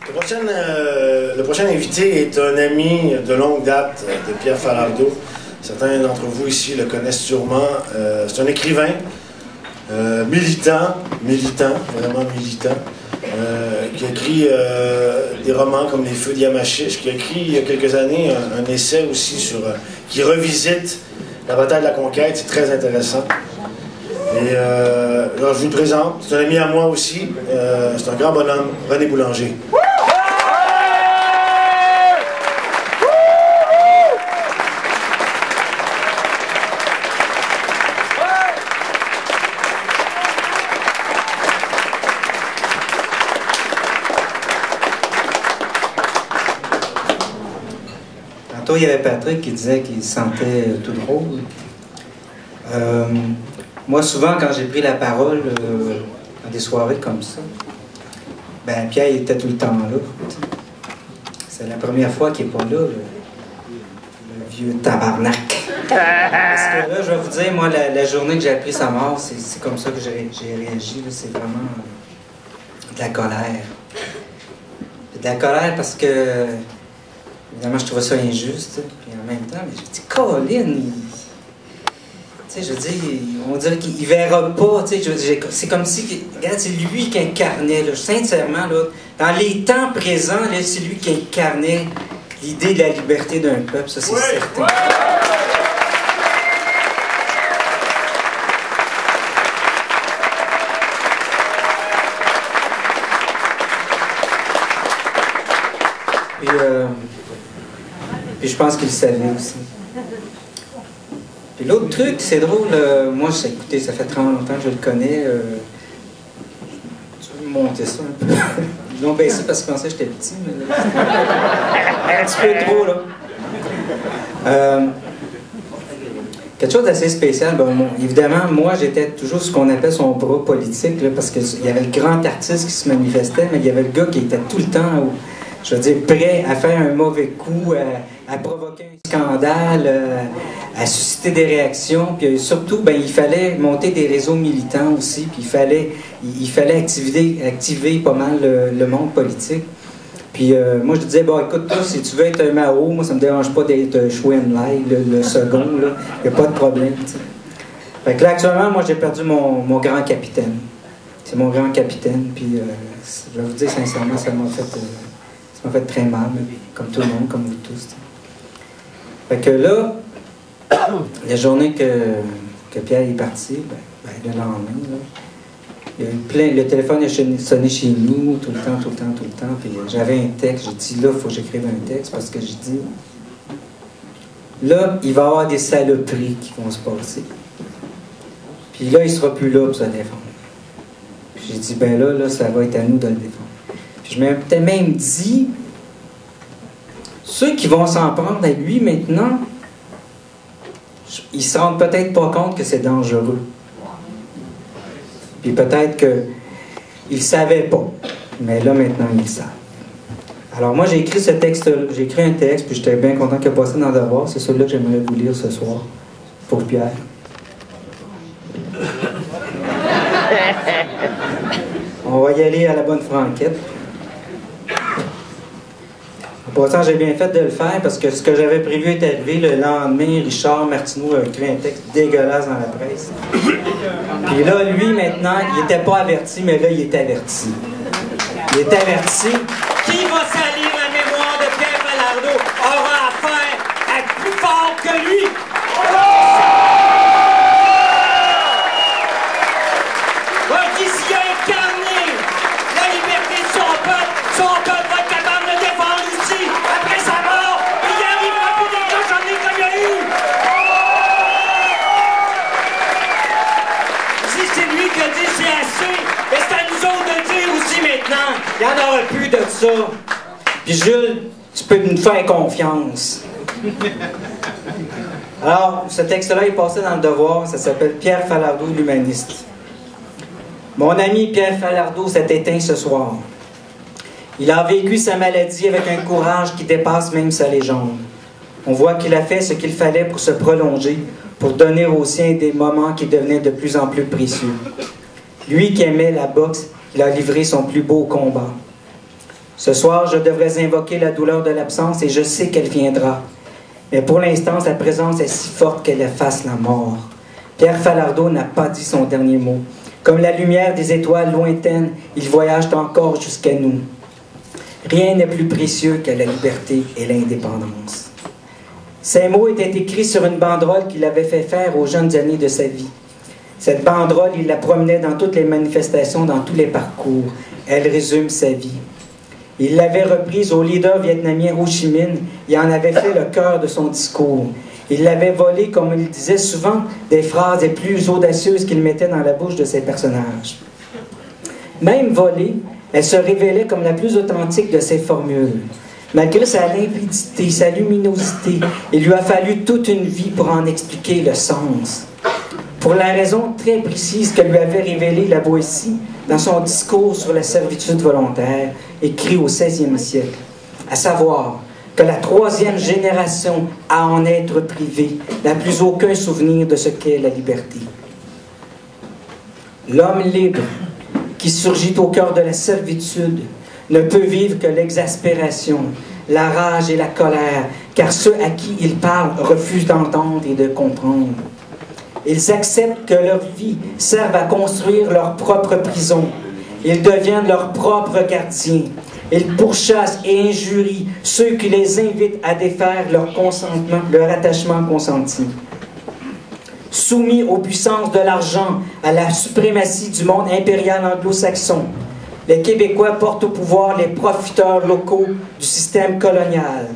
Le prochain invité est un ami de longue date de Pierre Falardeau. Certains d'entre vous ici le connaissent sûrement. C'est un écrivain, militant, vraiment militant, qui a écrit des romans comme Les Feux de Yamachiche, qui a écrit il y a quelques années un essai aussi qui revisite la bataille de la conquête. C'est très intéressant. Et alors je vous le présente, c'est un ami à moi aussi, c'est un grand bonhomme, René Boulanger. Tantôt, il y avait Patrick qui disait qu'il se sentait tout drôle. Moi, souvent, quand j'ai pris la parole dans des soirées comme ça, ben Pierre il était tout le temps là. C'est la première fois qu'il n'est pas là, le vieux tabarnak. Parce que là, je vais vous dire, moi, la journée que j'ai appris sa mort, c'est comme ça que j'ai réagi. C'est vraiment de la colère. De la colère parce que, évidemment, je trouvais ça injuste. Puis en même temps, mais j'ai dit, Colin, tu sais, je veux dire, on dirait qu'il verra pas, tu sais, c'est comme si, regarde, c'est lui qui incarnait, là, sincèrement, là, dans les temps présents, là, c'est lui qui incarnait l'idée de la liberté d'un peuple, ça c'est certain. Ouais. Puis je pense qu'il le savait aussi. Puis l'autre truc, c'est drôle, moi, écoutez, ça fait 30 longtemps que je le connais. Tu veux monter ça un peu? Ils l'ont baissé parce qu'ils pensaient que j'étais petit, mais là, un petit peu trop, là. Quelque chose d'assez spécial, bon, évidemment, moi, j'étais toujours ce qu'on appelle son bras politique, là, parce qu'il y avait le grand artiste qui se manifestait, mais il y avait le gars qui était tout le temps, je veux dire, prêt à faire un mauvais coup, à provoquer un scandale, à susciter des réactions, puis surtout, ben, il fallait monter des réseaux militants aussi, puis il fallait activer pas mal le monde politique. Puis moi, je disais, bon, écoute, toi, si tu veux être un Mao, moi, ça me dérange pas d'être Chouin Lai, le second, là, il n'y a pas de problème, tu sais. Fait que là, actuellement, moi, j'ai perdu mon grand capitaine. C'est mon grand capitaine, puis je vais vous dire sincèrement, ça m'a fait très mal, comme tout le monde, comme vous tous. Fait que là, la journée que Pierre est parti, ben, le lendemain, là, il y a eu le téléphone a sonné chez nous tout le temps, puis j'avais un texte, j'ai dit là, il faut que j'écrive un texte, parce que j'ai dit, là, il va y avoir des saloperies qui vont se passer. Puis là, il sera plus là pour se défendre. Puis j'ai dit, ben là, ça va être à nous de le défendre. Je m'étais même dit, ceux qui vont s'en prendre à lui maintenant, ils ne se rendent peut-être pas compte que c'est dangereux. Puis peut-être qu'ils ne savaient pas. Mais là, maintenant, ils le savent. Alors moi, j'ai écrit ce texte, j'ai écrit un texte, puis j'étais bien content qu'il ait passé dans le devoir. C'est celui-là que j'aimerais vous lire ce soir, pour Pierre. On va y aller à la bonne franquette. Pourtant, j'ai bien fait de le faire parce que ce que j'avais prévu est arrivé. Le lendemain, Richard Martineau a écrit un texte dégueulasse dans la presse. Puis là, lui, maintenant, il n'était pas averti, mais là, il est averti. Il est averti. Qui va salir la mémoire de Pierre Falardeau aura affaire à plus fort que lui. Qui a incarné la liberté de son peuple va être capable de défendre aussi après sa mort. Il n'y arrivera plus des cochonneries comme il y a eu. Si c'est lui qui a dit c'est assez, et c'est à nous autres de le dire aussi maintenant. Il n'y en aura plus de ça. Puis Jules, tu peux nous faire confiance. Alors, ce texte-là est passé dans le devoir. Ça s'appelle Pierre Falardeau, l'humaniste. Mon ami Pierre Falardeau s'est éteint ce soir. Il a vécu sa maladie avec un courage qui dépasse même sa légende. On voit qu'il a fait ce qu'il fallait pour se prolonger, pour donner aux siens des moments qui devenaient de plus en plus précieux. Lui qui aimait la boxe, il a livré son plus beau combat. Ce soir, je devrais invoquer la douleur de l'absence et je sais qu'elle viendra. Mais pour l'instant, sa présence est si forte qu'elle efface la mort. Pierre Falardeau n'a pas dit son dernier mot. Comme la lumière des étoiles lointaines, il voyage encore jusqu'à nous. Rien n'est plus précieux que la liberté et l'indépendance. Ces mots étaient écrits sur une banderole qu'il avait fait faire aux jeunes années de sa vie. Cette banderole, il la promenait dans toutes les manifestations, dans tous les parcours. Elle résume sa vie. Il l'avait reprise au leader vietnamien Ho Chi Minh et en avait fait le cœur de son discours. Il l'avait volée, comme il disait souvent, des phrases les plus audacieuses qu'il mettait dans la bouche de ses personnages. Même volée, elle se révélait comme la plus authentique de ses formules. Malgré sa limpidité, sa luminosité, il lui a fallu toute une vie pour en expliquer le sens. Pour la raison très précise que lui avait révélée la Boétie dans son discours sur la servitude volontaire, écrit au XVIe siècle, à savoir que la troisième génération a en être privée n'a plus aucun souvenir de ce qu'est la liberté. L'homme libre, qui surgit au cœur de la servitude, ne peut vivre que l'exaspération, la rage et la colère, car ceux à qui il parle refusent d'entendre et de comprendre. Ils acceptent que leur vie serve à construire leur propre prison. Ils deviennent leurs propres gardiens. Ils pourchassent et injurient ceux qui les invitent à défaire leur consentement, leur attachement consenti. Soumis aux puissances de l'argent, à la suprématie du monde impérial anglo-saxon, les Québécois portent au pouvoir les profiteurs locaux du système colonial.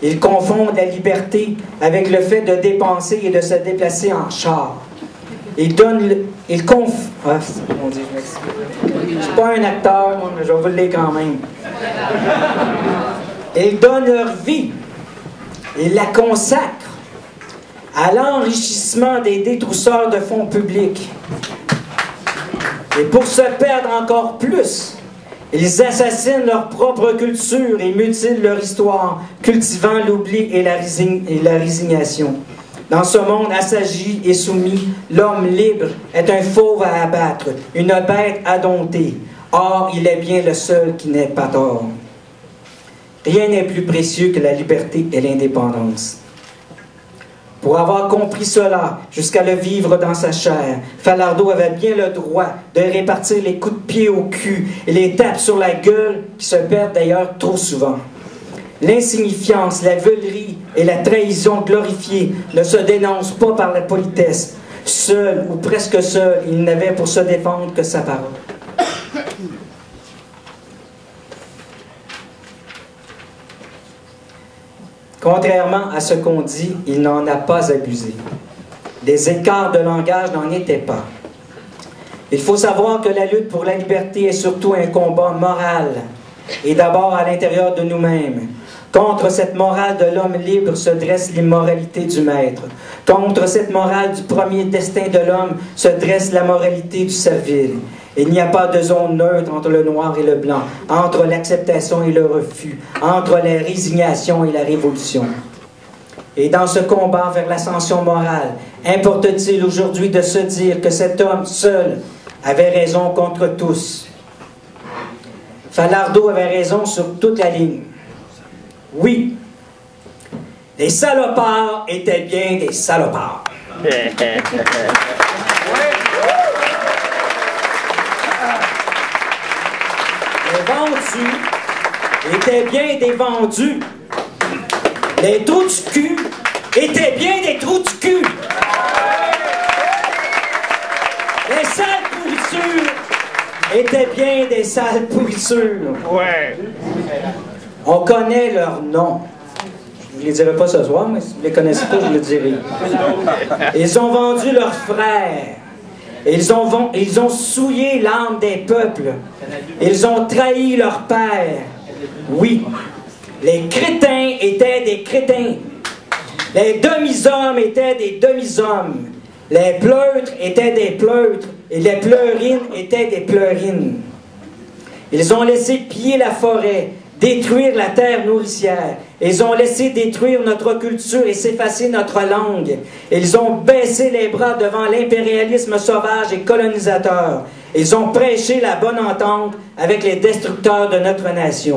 Ils confondent la liberté avec le fait de dépenser et de se déplacer en char. Ils donnent... Ah, mon Dieu, je m'excuse. Je ne suis pas un acteur, moi, mais je vais vous le dire quand même. Ils donnent leur vie. Ils la consacrent à l'enrichissement des détrousseurs de fonds publics. Et pour se perdre encore plus, ils assassinent leur propre culture et mutilent leur histoire, cultivant l'oubli et la résignation. Dans ce monde assagi et soumis, l'homme libre est un fauve à abattre, une bête à dompter. Or, il est bien le seul qui n'ait pas tort. Rien n'est plus précieux que la liberté et l'indépendance. Pour avoir compris cela, jusqu'à le vivre dans sa chair, Falardeau avait bien le droit de répartir les coups de pied au cul et les tapes sur la gueule qui se perdent d'ailleurs trop souvent. L'insignifiance, la veulerie et la trahison glorifiée ne se dénoncent pas par la politesse. Seul ou presque seul, il n'avait pour se défendre que sa parole. Contrairement à ce qu'on dit, il n'en a pas abusé. Des écarts de langage n'en étaient pas. Il faut savoir que la lutte pour la liberté est surtout un combat moral, et d'abord à l'intérieur de nous-mêmes. Contre cette morale de l'homme libre se dresse l'immoralité du maître. Contre cette morale du premier destin de l'homme se dresse la moralité du servile. Il n'y a pas de zone neutre entre le noir et le blanc, entre l'acceptation et le refus, entre la résignation et la révolution. Et dans ce combat vers l'ascension morale, importe-t-il aujourd'hui de se dire que cet homme seul avait raison contre tous? Falardeau avait raison sur toute la ligne. Oui, les salopards étaient bien des salopards. Les vendus étaient bien des vendus. Les trous du cul étaient bien des trous du cul. Les sales pourritures étaient bien des sales pourritures. Ouais. On connaît leurs noms. Je ne les dirai pas ce soir, mais si vous les connaissez pas, je le dirai. Ils ont vendu leurs frères. Ils ont souillé l'âme des peuples. Ils ont trahi leur père. Oui, les crétins étaient des crétins. Les demi-hommes étaient des demi-hommes. Les pleutres étaient des pleutres. Et les pleurines étaient des pleurines. Ils ont laissé piller la forêt, détruire la terre nourricière. Ils ont laissé détruire notre culture et s'effacer notre langue. Ils ont baissé les bras devant l'impérialisme sauvage et colonisateur. Ils ont prêché la bonne entente avec les destructeurs de notre nation.